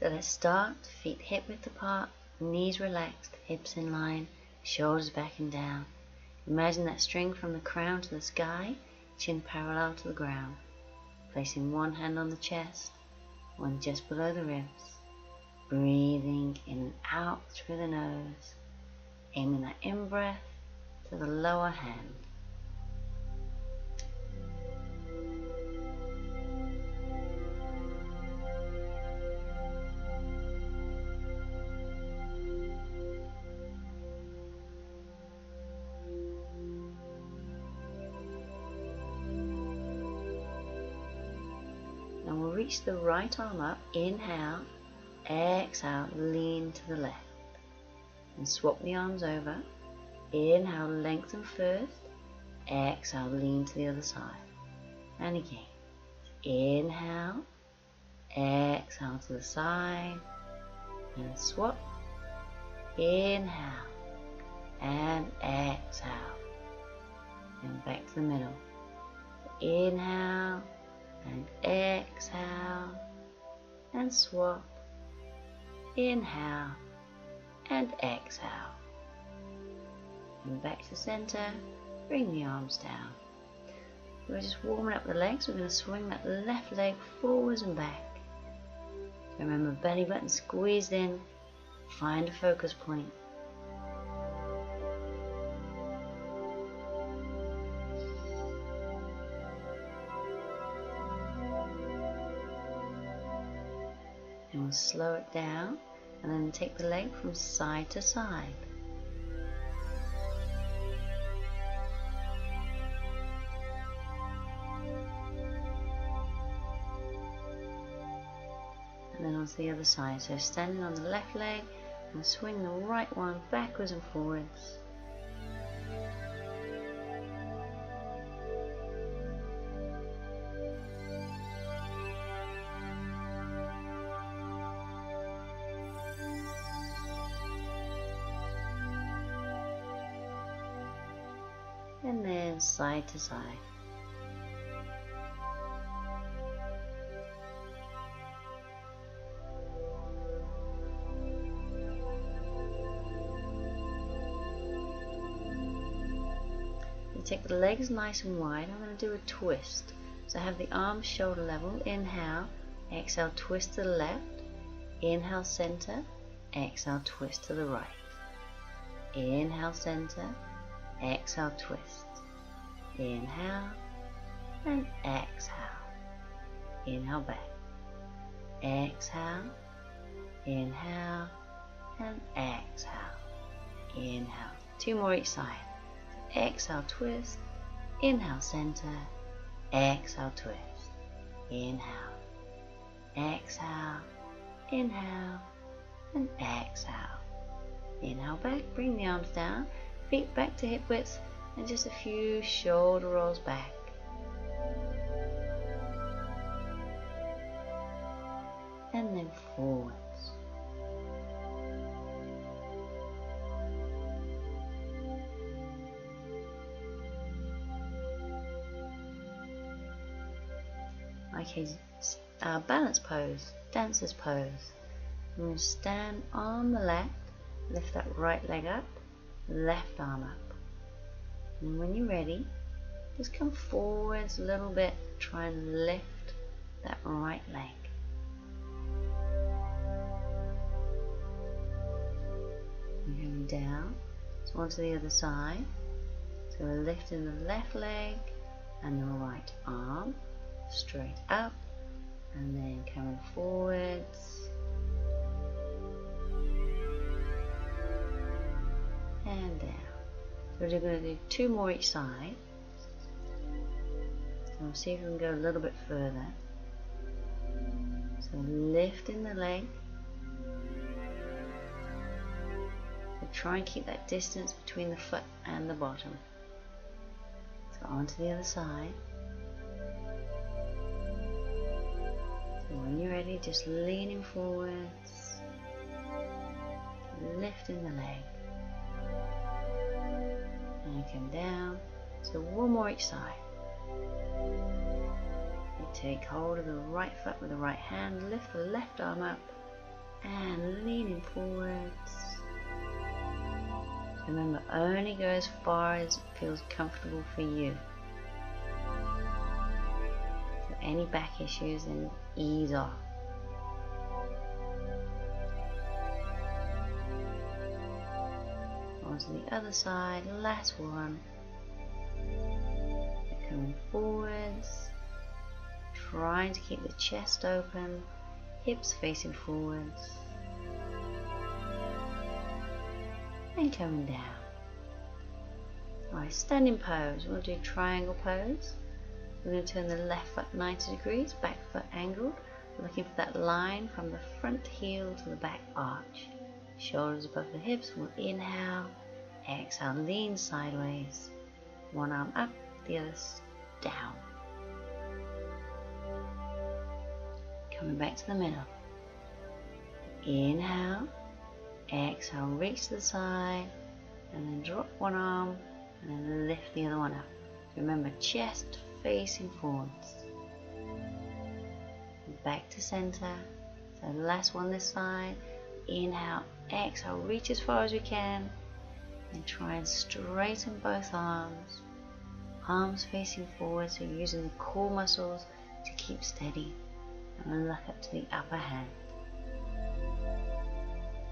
So let's start. Feet hip width apart, knees relaxed, hips in line, shoulders back and down. Imagine that string from the crown to the sky, chin parallel to the ground. Placing one hand on the chest, one just below the ribs. Breathing in and out through the nose. Aiming that in-breath to the lower hand. Now we'll reach the right arm up, inhale, exhale, lean to the left. And swap the arms over. Inhale, lengthen first. Exhale, lean to the other side. And again. Inhale. Exhale to the side. And swap. Inhale. And exhale. And back to the middle. Inhale. And exhale. And swap. Inhale. And exhale. And back to center. Bring the arms down. We're just warming up the legs. We're going to swing that left leg forwards and back. So remember, belly button squeezed in. Find a focus point. And we'll slow it down. And then take the leg from side to side. And then onto the other side. So standing on the left leg and swing the right one backwards and forwards. And then side to side. You take the legs nice and wide. I'm going to do a twist. So have the arms shoulder level. Inhale, exhale, twist to the left. Inhale, center. Exhale, twist to the right. Inhale, center. Exhale, twist. Inhale and exhale. Inhale back. Exhale. Inhale and exhale. Inhale. Two more each side. Exhale, twist. Inhale, center. Exhale, twist. Inhale. Exhale. Inhale and exhale. Inhale back. Bring the arms down. Feet back to hip width and just a few shoulder rolls back. And then forwards. Okay, balance pose, dancer's pose. I'm going to stand on the left, lift that right leg up. Left arm up, and when you're ready, just come forwards a little bit. Try and lift that right leg. And going down, so onto the other side. So we're lifting the left leg and the right arm straight up, and then coming forwards. And down. So we're going to do two more each side. So we'll see if we can go a little bit further. So lifting the leg. So try and keep that distance between the foot and the bottom. So onto the other side. So when you're ready, just leaning forwards. Lifting the leg. And come down. So one more each side. You take hold of the right foot with the right hand, lift the left arm up, and leaning forwards. Remember, only go as far as it feels comfortable for you. So any back issues, then ease off. Onto the other side, last one. Coming forwards, trying to keep the chest open, hips facing forwards, and coming down. Alright, standing pose. We'll do triangle pose. We're going to turn the left foot 90 degrees, back foot angled, looking for that line from the front heel to the back arch. Shoulders above the hips. We'll inhale, exhale, lean sideways. One arm up, the other down. Coming back to the middle. Inhale, exhale, reach to the side, and then drop one arm, and then lift the other one up. Remember, chest facing forwards. Back to center. So last one this side. Inhale, exhale, reach as far as we can, and try and straighten both arms. Arms facing forward, so you're using the core muscles to keep steady. And look up to the upper hand.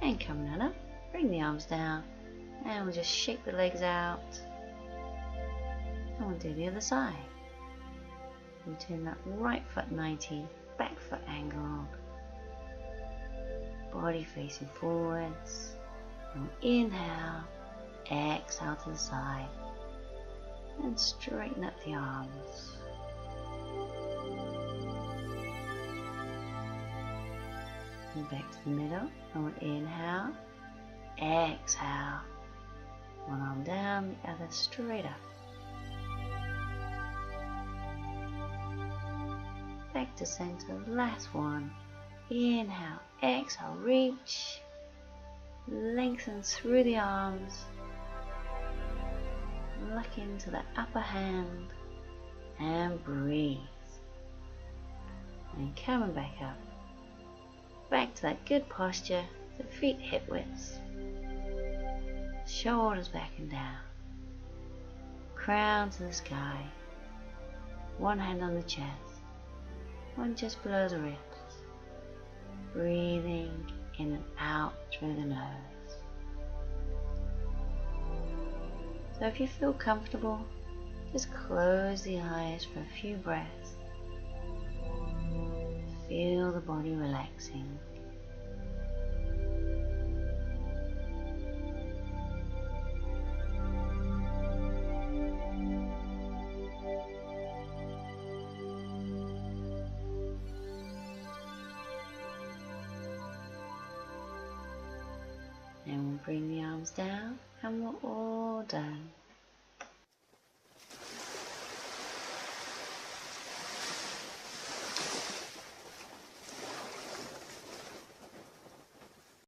And coming on up, bring the arms down, and we'll just shake the legs out. And we'll do the other side. We'll turn that right foot 90, back foot angled. Body facing forwards. And inhale, exhale to the side. And straighten up the arms. And back to the middle. And we'll inhale, exhale. One arm down, the other straight up. Back to center, last one. Inhale, exhale, reach. Lengthen through the arms. Look into the upper hand and breathe. And coming back up. Back to that good posture, the feet hip widths. Shoulders back and down. Crown to the sky. One hand on the chest. One just below the ribs. Breathing in and out through the nose. So if you feel comfortable, just close the eyes for a few breaths. Feel the body relaxing. And we'll bring the arms down and we're all done.